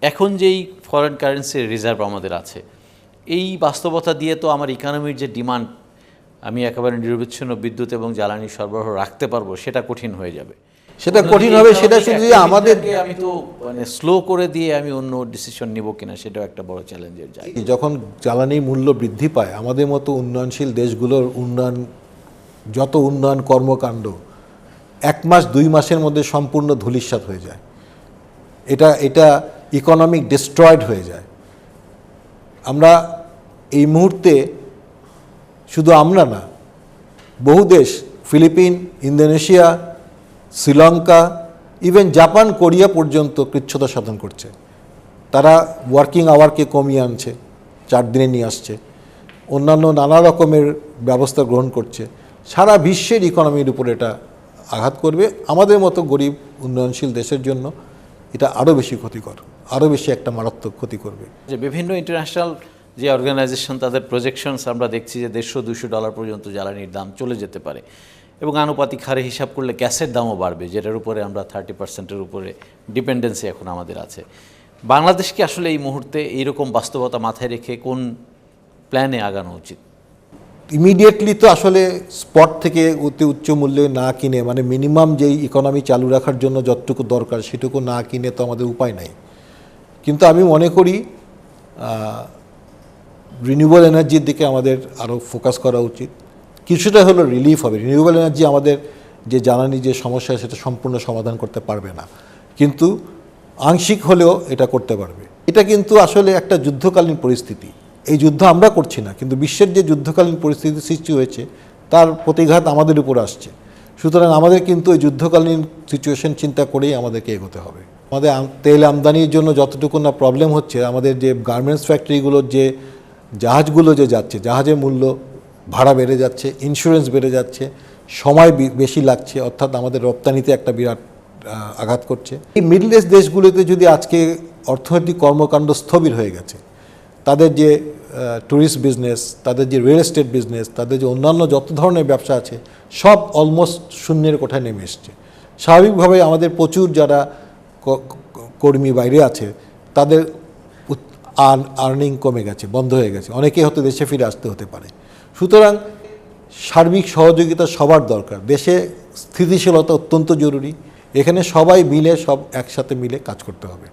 এখন যেই foreign কারেন্সির reserve আমাদের আছে, এই বাস্তবতা দিয়ে তো আমার ইকোনমির যে ডিমান্ড, আমি একেবারে নিরবিচ্ছিন্ন বিদ্যুৎ এবং জ্বালানি সরবরাহ রাখতে পারবো, সেটা কঠিন হয়ে যাবে। সেটা কঠিন হবে, সেটা শুধু আমাদের আমি তো মানে স্লো করে দিয়ে আমি অন্য ডিসিশন নিব কিনা, সেটাও একটা বড় চ্যালেঞ্জের জায়গা। যখন জ্বালানির মূল্য বৃদ্ধি পায়, আমাদের মতো উন্নয়নশীল দেশগুলোর যত উন্নয়ন কর্মকাণ্ড 1 মাস 2 মাসের মধ্যে সম্পূর্ণ ধূলিসাৎ হয়ে যায়। এটা ইকোনমিক ডিস্ট্রয়েড হয়ে যায়। আমরা এই মুহূর্তে, শুধু আমরা না, বহু দেশ, Philippines, Indonesia, Sri Lanka, even Japan, Korea পর্যন্ত কৃচ্ছ্রতা সাধন করছে। তারা ওয়ার্কিং আওয়ারকে কমিয়ে আনছে, 4 দিনে নিয়ে আসছে, অন্যান্য নানা রকমের ব্যবস্থা গ্রহণ করছে। সারা বিশ্বের ইকোনমির উপর এটা আঘাত করবে। আমাদের মতো গরিব উন্নয়নশীল দেশের জন্য এটা আরও বেশি ক্ষতিকর, আরও বেশি একটা মারাত্মক ক্ষতি করবে। যে বিভিন্ন ইন্টারন্যাশনাল যে অর্গানাইজেশন, তাদের প্রজেকশনস আমরা দেখছি যে $150-200 পর্যন্ত জ্বালানির দাম চলে যেতে পারে, এবং আনুপাতিক হারে হিসাব করলে গ্যাসের দামও বাড়বে, যেটার উপরে আমরা 30%-এর উপরে ডিপেন্ডেন্সি এখন আমাদের আছে। বাংলাদেশকে আসলে এই মুহূর্তে এইরকম বাস্তবতা মাথায় রেখে কোন প্ল্যানে আগানো উচিত? ইমিডিয়েটলি তো আসলে স্পট থেকে অতি উচ্চ মূল্যে না কিনে, মানে মিনিমাম যেই ইকোনমি চালু রাখার জন্য যতটুকু দরকার সেটুকু না কিনে তো আমাদের উপায় নাই। কিন্তু আমি মনে করি রিনিউয়েবল এনার্জির দিকে আমাদের আরও ফোকাস করা উচিত। কিছুটা হলো রিলিফ হবে। রিনিউয়েবল এনার্জি আমাদের যে জ্বালানি যে সমস্যা, সেটা সম্পূর্ণ সমাধান করতে পারবে না, কিন্তু আংশিক হলেও এটা করতে পারবে। এটা কিন্তু আসলে একটা যুদ্ধকালীন পরিস্থিতি। এই যুদ্ধ আমরা করছি না, কিন্তু বিশ্বের যে যুদ্ধকালীন পরিস্থিতি সৃষ্টি হয়েছে তার প্রতিঘাত আমাদের উপর আসছে। সুতরাং আমাদের কিন্তু এই যুদ্ধকালীন সিচুয়েশন চিন্তা করেই আমাদেরকে এগোতে হবে। আমাদের তেল আমদানির জন্য যতটুকু না প্রবলেম হচ্ছে, আমাদের যে গার্মেন্টস ফ্যাক্টরিগুলোর যে জাহাজগুলো যে যাচ্ছে, জাহাজের মূল্য ভাড়া বেড়ে যাচ্ছে, ইন্স্যুরেন্স বেড়ে যাচ্ছে, সময় বেশি লাগছে, অর্থাৎ আমাদের রপ্তানিতে একটা বিরাট আঘাত করছে। এই মিডল ইস্ট দেশগুলোতে যদি আজকে অর্থনৈতিক কর্মকাণ্ড স্থবির হয়ে গেছে, তাদের যে ট্যুরিস্ট বিজনেস, তাদের যে রিয়েল এস্টেট বিজনেস, তাদের যে অন্যান্য যত ধরনের ব্যবসা আছে, সব অলমোস্ট শূন্যের কোঠায় নেমে এসছে। স্বাভাবিকভাবে আমাদের প্রচুর যারা কর্মী বাইরে আছে, তাদের আর্নিং কমে গেছে, বন্ধ হয়ে গেছে, অনেকেই হয়তো দেশে ফিরে আসতে হতে পারে। সুতরাং সার্বিক সহযোগিতা সবার দরকার। দেশে স্থিতিশীলতা অত্যন্ত জরুরি। এখানে সবাই মিলে, সব একসাথে মিলে কাজ করতে হবে।